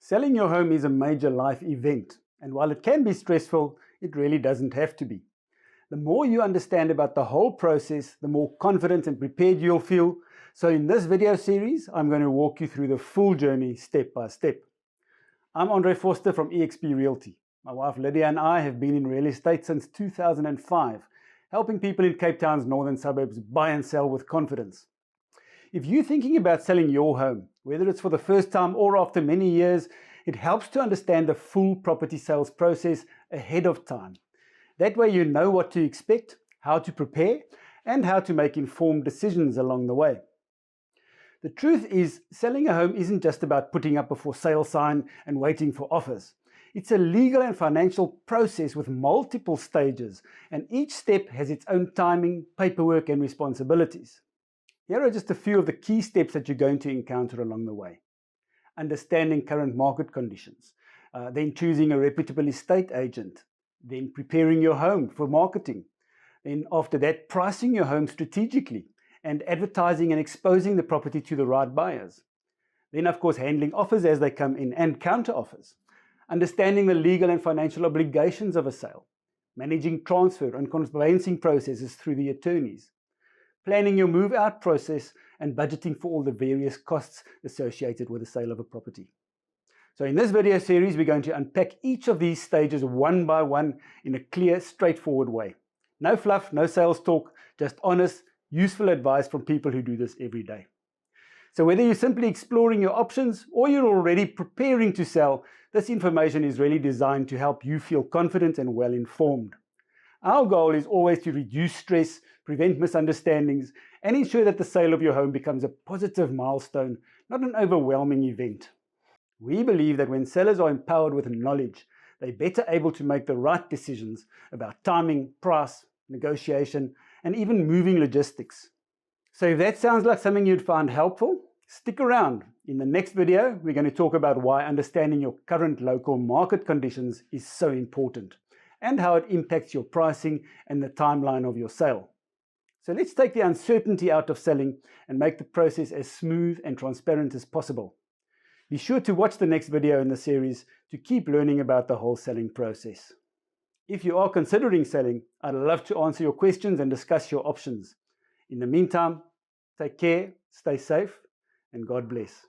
Selling your home is a major life event, and while it can be stressful, it really doesn't have to be. The more you understand about the whole process, the more confident and prepared you'll feel. So in this video series, I'm going to walk you through the full journey step by step. I'm Andre Forster from eXp Realty. My wife Lydia and I have been in real estate since 2005, helping people in Cape Town's northern suburbs buy and sell with confidence. If you're thinking about selling your home, whether it's for the first time or after many years, it helps to understand the full property sales process ahead of time. That way you know what to expect, how to prepare, and how to make informed decisions along the way. The truth is, selling a home isn't just about putting up a for sale sign and waiting for offers. It's a legal and financial process with multiple stages, and each step has its own timing, paperwork, and responsibilities. Here are just a few of the key steps that you're going to encounter along the way. Understanding current market conditions, then choosing a reputable estate agent, then preparing your home for marketing, then after that pricing your home strategically and advertising and exposing the property to the right buyers. Then of course handling offers as they come in and counter offers, understanding the legal and financial obligations of a sale, managing transfer and conveyancing processes through the attorneys, planning your move-out process, and budgeting for all the various costs associated with the sale of a property. So in this video series, we're going to unpack each of these stages one by one in a clear, straightforward way. No fluff, no sales talk, just honest, useful advice from people who do this every day. So whether you're simply exploring your options or you're already preparing to sell, this information is really designed to help you feel confident and well informed. Our goal is always to reduce stress, prevent misunderstandings, and ensure that the sale of your home becomes a positive milestone, not an overwhelming event. We believe that when sellers are empowered with knowledge, they're better able to make the right decisions about timing, price, negotiation, and even moving logistics. So if that sounds like something you'd find helpful, stick around. In the next video, we're going to talk about why understanding your current local market conditions is so important, and how it impacts your pricing and the timeline of your sale. So let's take the uncertainty out of selling and make the process as smooth and transparent as possible. Be sure to watch the next video in the series to keep learning about the whole selling process. If you are considering selling, I'd love to answer your questions and discuss your options. In the meantime, take care, stay safe, and God bless.